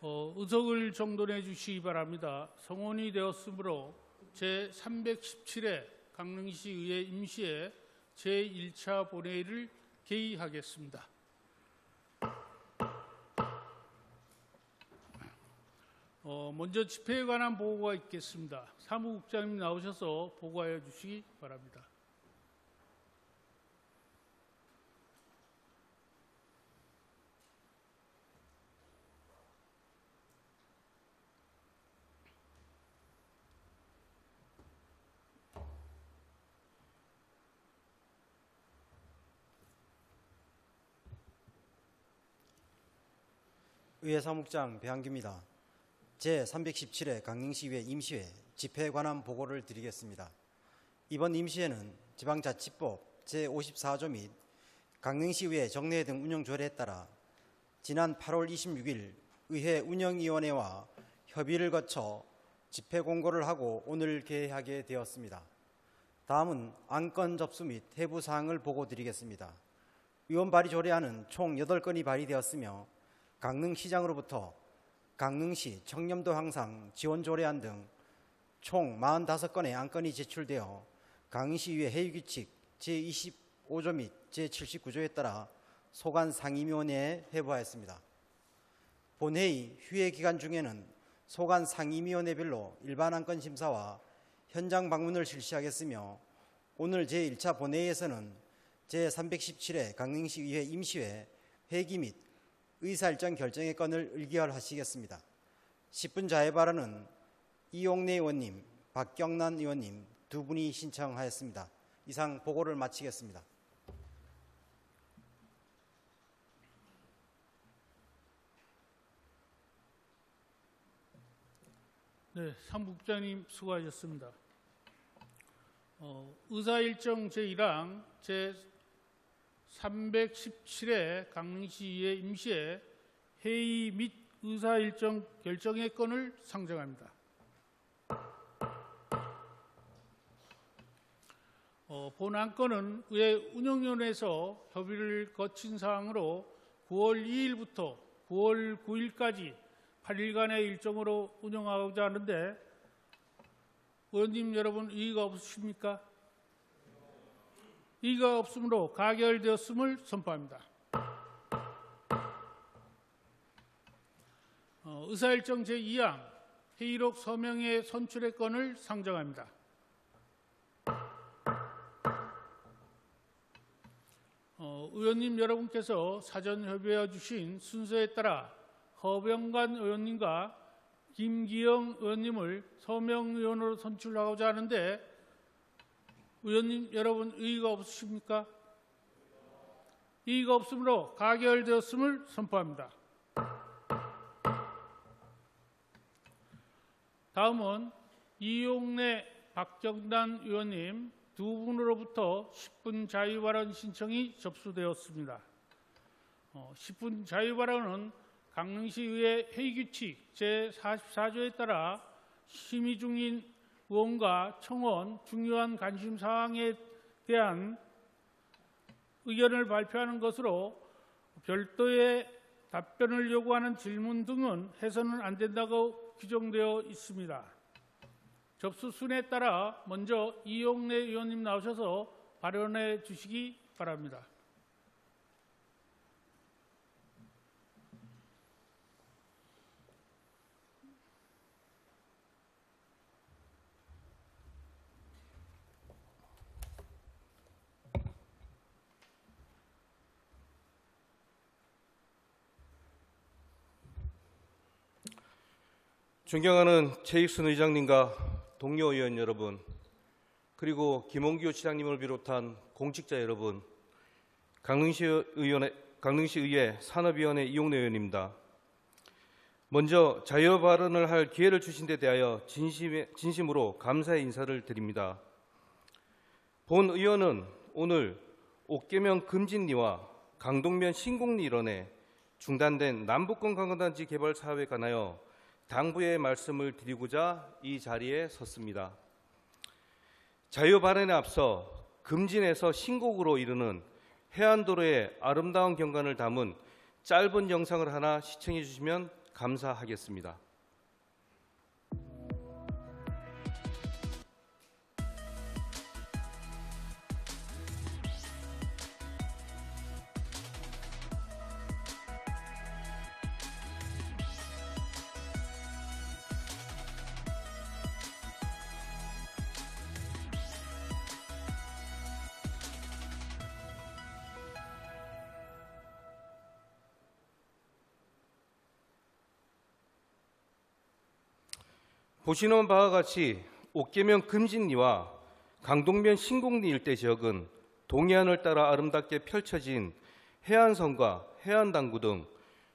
의석을 정돈해 주시기 바랍니다. 성원이 되었으므로 제317회 강릉시의회 임시회 제1차 본회의를 개의하겠습니다. 먼저 집회에 관한 보고가 있겠습니다. 사무국장님 나오셔서 보고하여 주시기 바랍니다. 의회 사무국장 배한규입니다. 제317회 강릉시의회 임시회 집회에 관한 보고를 드리겠습니다. 이번 임시회는 지방자치법 제54조 및 강릉시의회 정례회 등 운영조례에 따라 지난 8월 26일 의회 운영위원회와 협의를 거쳐 집회 공고를 하고 오늘 개회하게 되었습니다. 다음은 안건 접수 및 해부 사항을 보고 드리겠습니다. 의원 발의 조례안은 총 8건이 발의되었으며 강릉시장으로부터 강릉시 청렴도 향상 지원 조례안 등 총 45건의 안건이 제출되어 강릉시의회 회의규칙 제25조 및 제79조에 따라 소관 상임위원회에 회부하였습니다. 본회의 휴회 기간 중에는 소관 상임위원회별로 일반 안건 심사와 현장 방문을 실시하겠으며 오늘 제1차 본회의에서는 제317회 강릉시의회 임시회 회기 및 의사일정 결정의 건을 의결하시겠습니다. 10분 자유 발언은 이용래 의원님, 박경란 의원님 두 분이 신청하였습니다. 이상 보고를 마치겠습니다. 네, 사무국장님 수고하셨습니다. 의사일정 제1항 제317회 강릉시의회 임시회 회의 및 의사일정 결정의 건을 상정합니다. 본 안건은 의회 운영위원회에서 협의를 거친 사항으로 9월 2일부터 9월 9일까지 8일간의 일정으로 운영하고자 하는데 의원님 여러분 이의가 없으십니까? 이의가 없으므로 가결되었음을 선포합니다. 의사일정 제2항 회의록 서명의 선출의 건을 상정합니다. 의원님 여러분께서 사전 협의해 주신 순서에 따라 허병관 의원님과 김기영 의원님을 서명의원으로 선출하고자 하는데 의원님 여러분 의의가 없으십니까? 이의가 없으므로 가결되었음을 선포합니다. 다음은 이용래, 박경란 의원님 두 분으로부터 10분 자유발언 신청이 접수되었습니다. 10분 자유발언은 강릉시의회 회의규칙 제44조에 따라 심의 중인 의원과 청원 중요한 관심사항에 대한 의견을 발표하는 것으로 별도의 답변을 요구하는 질문 등은 해서는 안 된다고 규정되어 있습니다. 접수 순에 따라 먼저 이용래 의원님 나오셔서 발언해 주시기 바랍니다. 존경하는 최익순 의장님과 동료 의원 여러분, 그리고 김홍규 시장님을 비롯한 공직자 여러분, 강릉시의회 산업위원회 이용래 의원입니다. 먼저 자유 발언을 할 기회를 주신 데 대하여 진심으로 감사의 인사를 드립니다. 본 의원은 오늘 옥계면 금진리와 강동면 신공리 일원에 중단된 남북권 관광단지 개발 사업에 관하여 당부의 말씀을 드리고자 이 자리에 섰습니다. 자유 발언에 앞서 금진에서 신곡으로 이르는 해안도로의 아름다운 경관을 담은 짧은 영상을 하나 시청해 주시면 감사하겠습니다. 보시는 바와 같이 옥계면 금진리와 강동면 신곡리 일대 지역은 동해안을 따라 아름답게 펼쳐진 해안선과 해안당구 등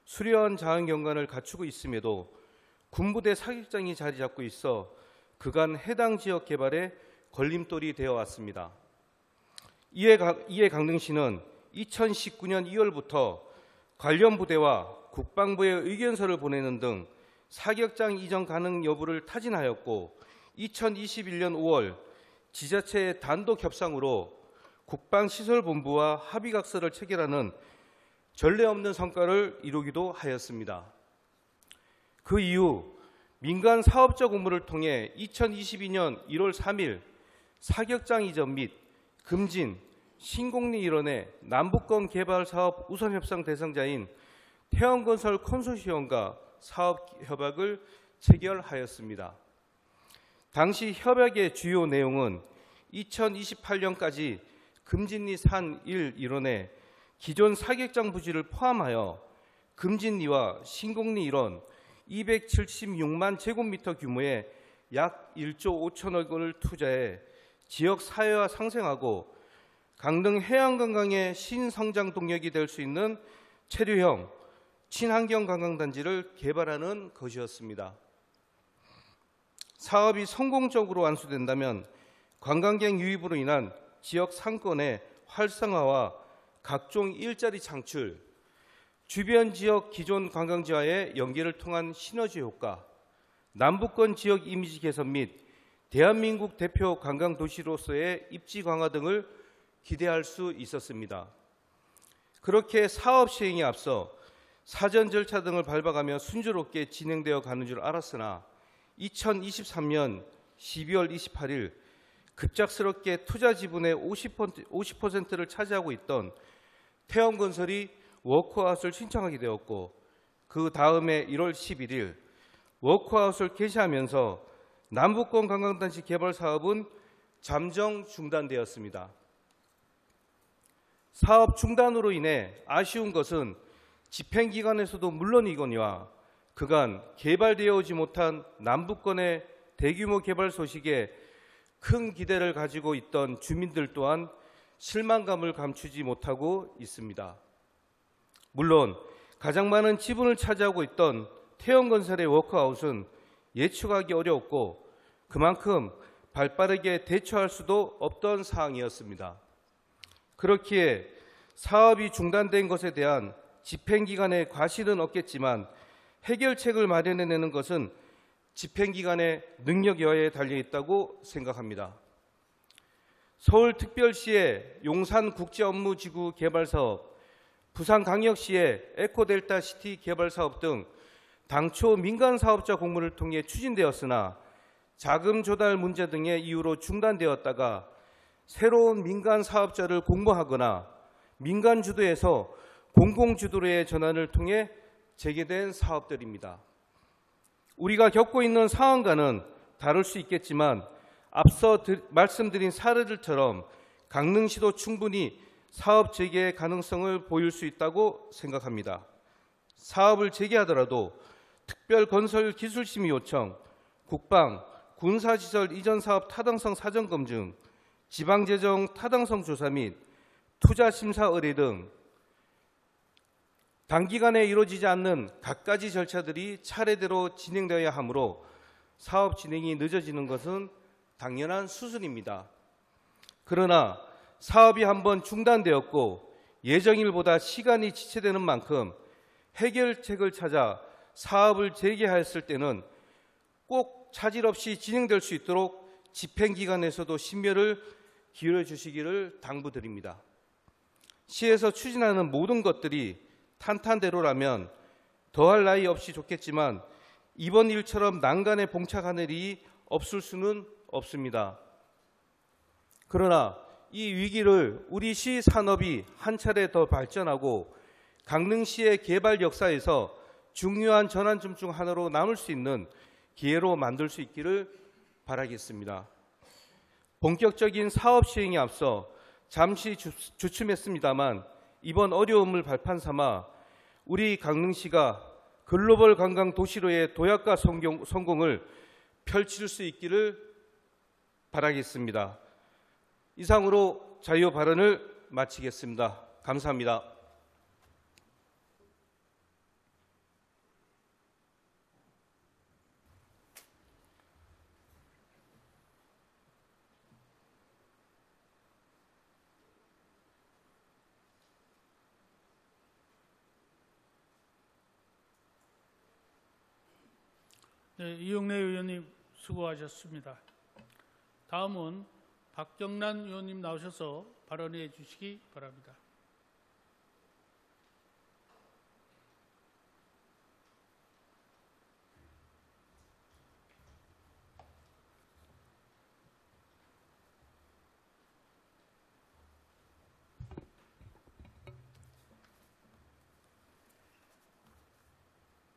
수려한 자연경관을 갖추고 있음에도 군부대 사격장이 자리 잡고 있어 그간 해당 지역 개발에 걸림돌이 되어 왔습니다. 이에 강릉시는 2019년 2월부터 관련 부대와 국방부에 의견서를 보내는 등 사격장 이전 가능 여부를 타진하였고 2021년 5월 지자체의 단독 협상으로 국방시설본부와 합의각서를 체결하는 전례 없는 성과를 이루기도 하였습니다. 그 이후 민간 사업자 공모를 통해 2022년 1월 3일 사격장 이전 및 금진, 신곡리 일원의 남북권 개발 사업 우선 협상 대상자인 태원건설 컨소시엄과 사업 협약을 체결하였습니다. 당시 협약의 주요 내용은 2028년까지 금진리 산 1 일원의 기존 사격장 부지를 포함하여 금진리와 신곡리 일원 276만 제곱미터 규모의 약 1조 5천억 원을 투자해 지역 사회화 상생하고 강릉 해양관광의 신성장 동력이 될 수 있는 체류형 친환경 관광단지를 개발하는 것이었습니다. 사업이 성공적으로 완수된다면 관광객 유입으로 인한 지역 상권의 활성화와 각종 일자리 창출, 주변 지역 기존 관광지와의 연계를 통한 시너지 효과, 남북권 지역 이미지 개선 및 대한민국 대표 관광 도시로서의 입지 강화 등을 기대할 수 있었습니다. 그렇게 사업 시행에 앞서 사전 절차 등을 밟아가며 순조롭게 진행되어 가는 줄 알았으나 2023년 12월 28일 급작스럽게 투자 지분의 50%를 차지하고 있던 태원건설이 워크아웃을 신청하게 되었고 그 다음에 1월 11일 워크아웃을 개시하면서 남북권 관광단지 개발 사업은 잠정 중단되었습니다. 사업 중단으로 인해 아쉬운 것은 집행기관에서도 물론이거니와 그간 개발되어 오지 못한 남북권의 대규모 개발 소식에 큰 기대를 가지고 있던 주민들 또한 실망감을 감추지 못하고 있습니다. 물론 가장 많은 지분을 차지하고 있던 태원건설의 워크아웃은 예측하기 어려웠고 그만큼 발빠르게 대처할 수도 없던 사항이었습니다. 그렇기에 사업이 중단된 것에 대한 집행기관의 과실은 없겠지만 해결책을 마련해내는 것은 집행기관의 능력 여하에 달려있다고 생각합니다. 서울특별시의 용산국제업무지구 개발사업, 부산광역시의 에코델타시티 개발사업 등 당초 민간사업자 공모를 통해 추진되었으나 자금 조달 문제 등의 이유로 중단되었다가 새로운 민간사업자를 공모하거나 민간 주도에서 공공 주도로의 전환을 통해 재개된 사업들입니다. 우리가 겪고 있는 상황과는 다를 수 있겠지만 앞서 말씀드린 사례들처럼 강릉시도 충분히 사업 재개의 가능성을 보일 수 있다고 생각합니다. 사업을 재개하더라도 특별건설기술심의 요청, 국방, 군사시설 이전 사업 타당성 사전검증, 지방재정 타당성 조사 및 투자심사 의뢰 등 단기간에 이루어지지 않는 갖가지 절차들이 차례대로 진행되어야 하므로 사업 진행이 늦어지는 것은 당연한 수순입니다. 그러나 사업이 한번 중단되었고 예정일보다 시간이 지체되는 만큼 해결책을 찾아 사업을 재개하였을 때는 꼭 차질 없이 진행될 수 있도록 집행기관에서도 심려를 기울여 주시기를 당부드립니다. 시에서 추진하는 모든 것들이 탄탄대로라면 더할 나위 없이 좋겠지만 이번 일처럼 난간에 봉착하는 일이 없을 수는 없습니다. 그러나 이 위기를 우리 시 산업이 한 차례 더 발전하고 강릉시의 개발 역사에서 중요한 전환점 중 하나로 남을 수 있는 기회로 만들 수 있기를 바라겠습니다. 본격적인 사업 시행에 앞서 잠시 주춤했습니다만 이번 어려움을 발판 삼아 우리 강릉시가 글로벌 관광 도시로의 도약과 성공을 펼칠 수 있기를 바라겠습니다. 이상으로 자유 발언을 마치겠습니다. 감사합니다. 네, 이용래 의원님 수고하셨습니다. 다음은 박정란 의원님 나오셔서 발언해 주시기 바랍니다.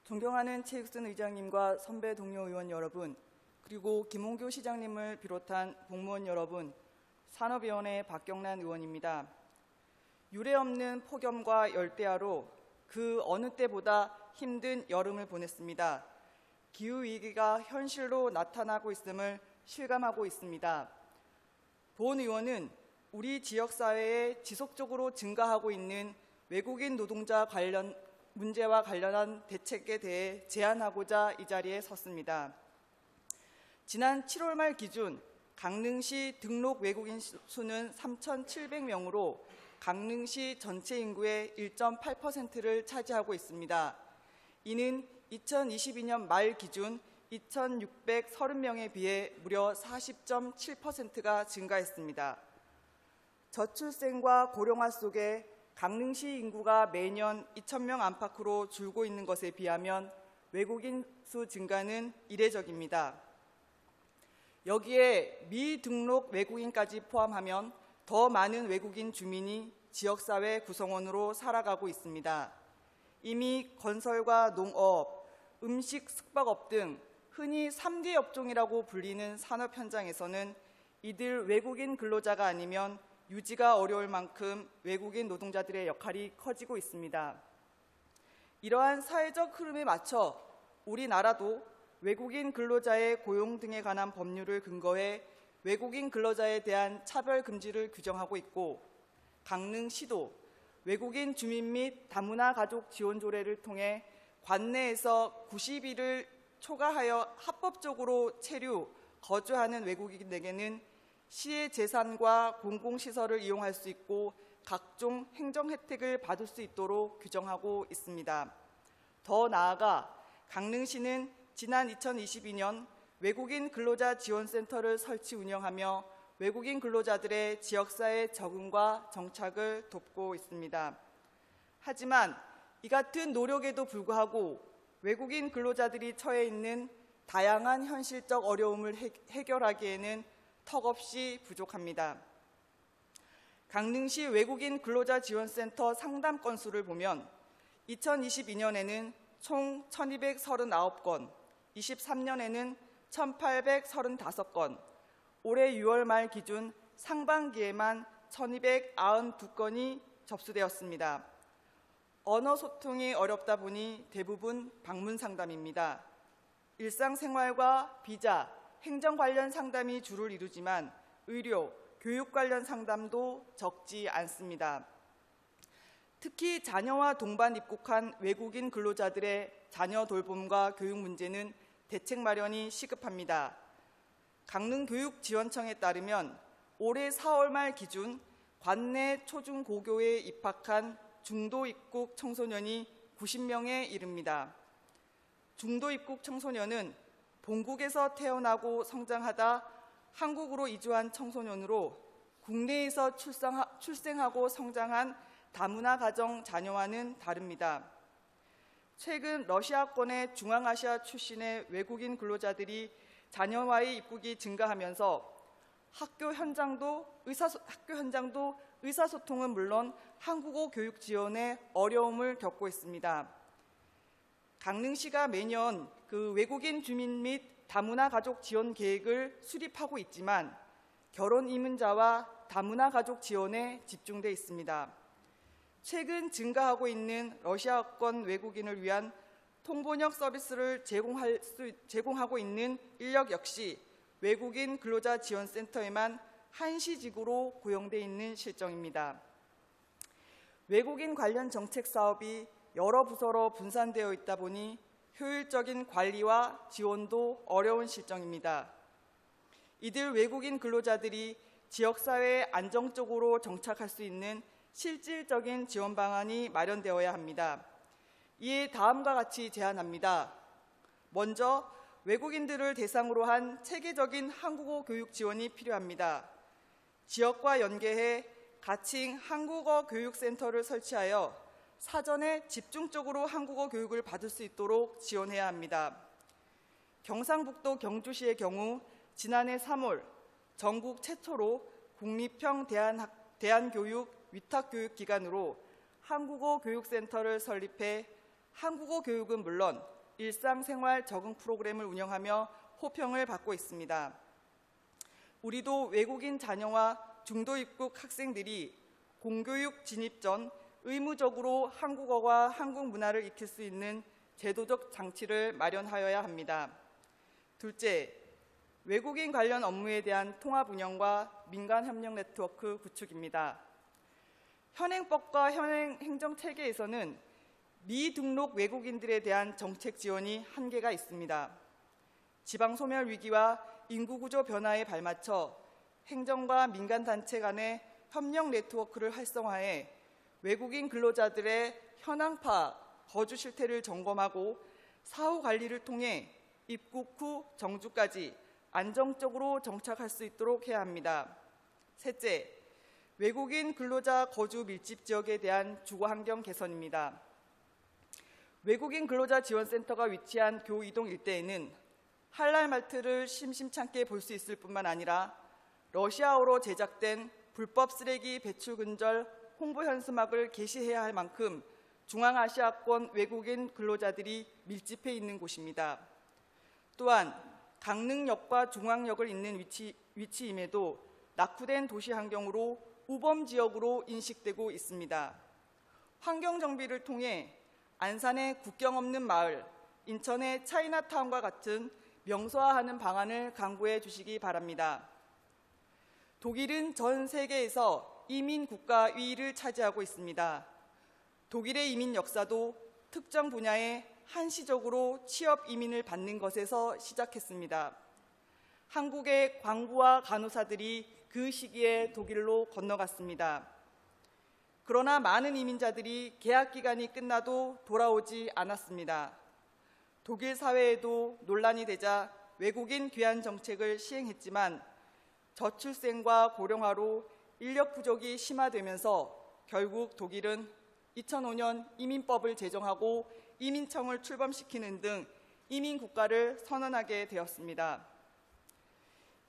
존경하는 최익순 의장님과 선배 동료 의원 여러분, 그리고 김홍규 시장님을 비롯한 공무원 여러분, 산업위원회 박경란 의원입니다. 유례없는 폭염과 열대야로 그 어느 때보다 힘든 여름을 보냈습니다. 기후위기가 현실로 나타나고 있음을 실감하고 있습니다. 본 의원은 우리 지역사회에 지속적으로 증가하고 있는 외국인 노동자 관련 문제와 관련한 대책에 대해 제안하고자 이 자리에 섰습니다. 지난 7월 말 기준 강릉시 등록 외국인 수는 3,700명으로 강릉시 전체 인구의 1.8%를 차지하고 있습니다. 이는 2022년 말 기준 2,630명에 비해 무려 40.7%가 증가했습니다. 저출생과 고령화 속에 강릉시 인구가 매년 2,000명 안팎으로 줄고 있는 것에 비하면 외국인 수 증가는 이례적입니다. 여기에 미등록 외국인까지 포함하면 더 많은 외국인 주민이 지역사회 구성원으로 살아가고 있습니다. 이미 건설과 농업, 음식, 숙박업 등 흔히 3대 업종이라고 불리는 산업 현장에서는 이들 외국인 근로자가 아니면 유지가 어려울 만큼 외국인 노동자들의 역할이 커지고 있습니다. 이러한 사회적 흐름에 맞춰 우리나라도 외국인 근로자의 고용 등에 관한 법률을 근거해 외국인 근로자에 대한 차별 금지를 규정하고 있고, 강릉시도 외국인 주민 및 다문화 가족 지원 조례를 통해 관내에서 90일을 초과하여 합법적으로 체류, 거주하는 외국인에게는 시의 재산과 공공시설을 이용할 수 있고 각종 행정 혜택을 받을 수 있도록 규정하고 있습니다. 더 나아가 강릉시는 지난 2022년 외국인 근로자 지원센터를 설치 운영하며 외국인 근로자들의 지역사회 적응과 정착을 돕고 있습니다. 하지만 이 같은 노력에도 불구하고 외국인 근로자들이 처해 있는 다양한 현실적 어려움을 해결하기에는 턱없이 부족합니다. 강릉시 외국인 근로자 지원센터 상담 건수를 보면 2022년에는 총 1,239건, 23년에는 1,835건, 올해 6월 말 기준 상반기에만 1,292건이 접수되었습니다. 언어 소통이 어렵다 보니 대부분 방문 상담입니다. 일상생활과 비자, 행정 관련 상담이 주를 이루지만 의료, 교육 관련 상담도 적지 않습니다. 특히 자녀와 동반 입국한 외국인 근로자들의 자녀 돌봄과 교육 문제는 대책 마련이 시급합니다. 강릉교육지원청에 따르면 올해 4월 말 기준 관내 초중고교에 입학한 중도 입국 청소년이 90명에 이릅니다. 중도 입국 청소년은 본국에서 태어나고 성장하다 한국으로 이주한 청소년으로 국내에서 출생하고 성장한 다문화 가정 자녀와는 다릅니다. 최근 러시아권의 중앙아시아 출신의 외국인 근로자들이 자녀와의 입국이 증가하면서 학교 현장도 의사소통은 물론 한국어 교육 지원에 어려움을 겪고 있습니다. 강릉시가 매년 그 외국인 주민 및 다문화 가족 지원 계획을 수립하고 있지만 결혼 이민자와 다문화 가족 지원에 집중돼 있습니다. 최근 증가하고 있는 러시아권 외국인을 위한 통번역 서비스를 제공하고 있는 인력 역시 외국인 근로자 지원센터에만 한시직으로 고용돼 있는 실정입니다. 외국인 관련 정책 사업이 여러 부서로 분산되어 있다 보니 효율적인 관리와 지원도 어려운 실정입니다. 이들 외국인 근로자들이 지역사회에 안정적으로 정착할 수 있는 실질적인 지원 방안이 마련되어야 합니다. 이에 다음과 같이 제안합니다. 먼저 외국인들을 대상으로 한 체계적인 한국어 교육 지원이 필요합니다. 지역과 연계해 가칭 한국어 교육센터를 설치하여 사전에 집중적으로 한국어 교육을 받을 수 있도록 지원해야 합니다. 경상북도 경주시의 경우 지난해 3월 전국 최초로 국립형 대한교육 위탁교육기관으로 한국어 교육센터를 설립해 한국어 교육은 물론 일상생활 적응 프로그램을 운영하며 호평을 받고 있습니다. 우리도 외국인 자녀와 중도 입국 학생들이 공교육 진입 전 의무적으로 한국어와 한국 문화를 익힐 수 있는 제도적 장치를 마련하여야 합니다. 둘째, 외국인 관련 업무에 대한 통합 운영과 민간 협력 네트워크 구축입니다. 현행법과 현행 행정체계에서는 미등록 외국인들에 대한 정책 지원이 한계가 있습니다. 지방소멸 위기와 인구구조 변화에 발맞춰 행정과 민간단체 간의 협력 네트워크를 활성화해 외국인 근로자들의 현황 파악, 거주 실태를 점검하고 사후 관리를 통해 입국 후 정주까지 안정적으로 정착할 수 있도록 해야 합니다. 셋째, 외국인 근로자 거주 밀집 지역에 대한 주거 환경 개선입니다. 외국인 근로자 지원센터가 위치한 교이동 일대에는 할랄마트를 심심찮게 볼 수 있을 뿐만 아니라 러시아어로 제작된 불법 쓰레기 배출 근절 홍보 현수막을 게시해야 할 만큼 중앙아시아권 외국인 근로자들이 밀집해 있는 곳입니다. 또한 강릉역과 중앙역을 잇는 위치임에도 낙후된 도시 환경으로 우범 지역으로 인식되고 있습니다. 환경 정비를 통해 안산의 국경 없는 마을, 인천의 차이나타운과 같은 명소화하는 방안을 강구해 주시기 바랍니다. 독일은 전 세계에서 이민 국가 2위를 차지하고 있습니다. 독일의 이민 역사도 특정 분야에 한시적으로 취업 이민을 받는 것에서 시작했습니다. 한국의 광부와 간호사들이 그 시기에 독일로 건너갔습니다. 그러나 많은 이민자들이 계약 기간이 끝나도 돌아오지 않았습니다. 독일 사회에도 논란이 되자 외국인 귀환 정책을 시행했지만 저출생과 고령화로 인력 부족이 심화되면서 결국 독일은 2005년 이민법을 제정하고 이민청을 출범시키는 등 이민 국가를 선언하게 되었습니다.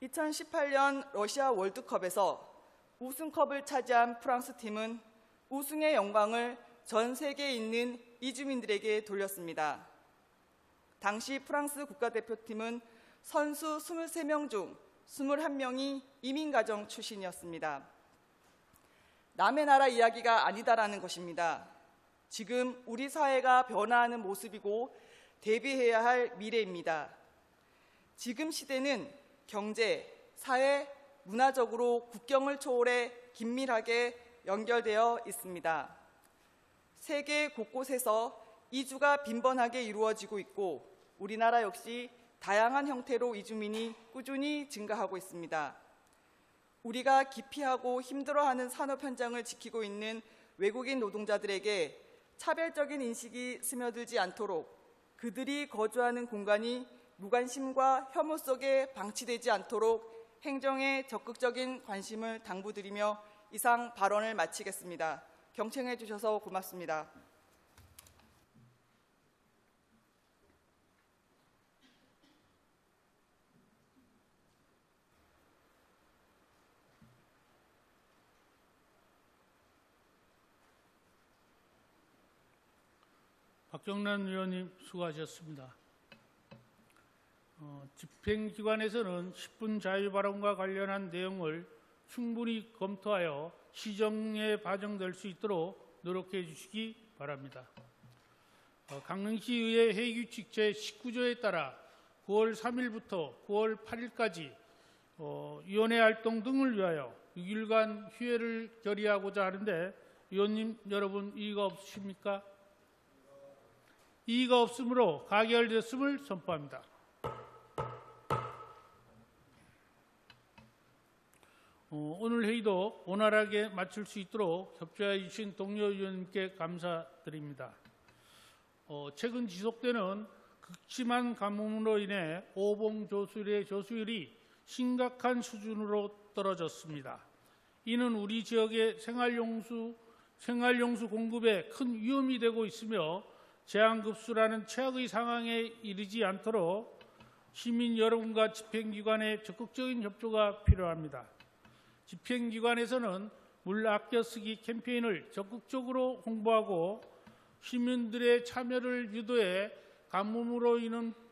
2018년 러시아 월드컵에서 우승컵을 차지한 프랑스 팀은 우승의 영광을 전 세계에 있는 이주민들에게 돌렸습니다. 당시 프랑스 국가대표팀은 선수 23명 중 21명이 이민가정 출신이었습니다. 남의 나라 이야기가 아니다라는 것입니다. 지금 우리 사회가 변화하는 모습이고 대비해야 할 미래입니다. 지금 시대는 경제, 사회, 문화적으로 국경을 초월해 긴밀하게 연결되어 있습니다. 세계 곳곳에서 이주가 빈번하게 이루어지고 있고 우리나라 역시 다양한 형태로 이주민이 꾸준히 증가하고 있습니다. 우리가 기피하고 힘들어하는 산업 현장을 지키고 있는 외국인 노동자들에게 차별적인 인식이 스며들지 않도록 그들이 거주하는 공간이 무관심과 혐오 속에 방치되지 않도록 행정에 적극적인 관심을 당부드리며 이상 발언을 마치겠습니다. 경청해 주셔서 고맙습니다. 박경란 의원님 수고하셨습니다. 집행기관에서는 10분 자유발언과 관련한 내용을 충분히 검토하여 시정에 반영될 수 있도록 노력해 주시기 바랍니다. 강릉시의회 회의규칙 제19조에 따라 9월 3일부터 9월 8일까지 위원회 활동 등을 위하여 6일간 휴회를 결의하고자 하는데 위원님 여러분 이의가 없으십니까? 이의가 없으므로 가결됐음을 선포합니다. 오늘 회의도 원활하게 마칠 수 있도록 협조해 주신 동료 의원님께 감사드립니다. 최근 지속되는 극심한 가뭄으로 인해 오봉 조수의 조수율이 심각한 수준으로 떨어졌습니다. 이는 우리 지역의 생활용수 공급에 큰 위험이 되고 있으며 제한급수라는 최악의 상황에 이르지 않도록 시민 여러분과 집행기관의 적극적인 협조가 필요합니다. 집행기관에서는 물 아껴 쓰기 캠페인을 적극적으로 홍보하고 시민들의 참여를 유도해 가뭄으로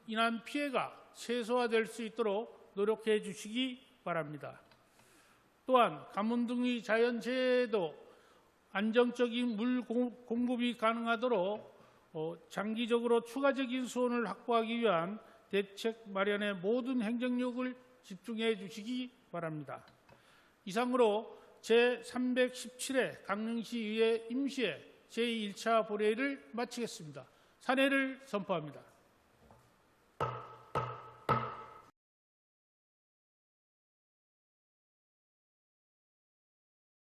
인한 피해가 최소화될 수 있도록 노력해 주시기 바랍니다. 또한 가뭄 등의 자연재해에도 안정적인 물 공급이 가능하도록 장기적으로 추가적인 수원을 확보하기 위한 대책 마련에 모든 행정력을 집중해 주시기 바랍니다. 이상으로 제317회 강릉시의회 임시회 제1차 본회의를 마치겠습니다. 산회를 선포합니다.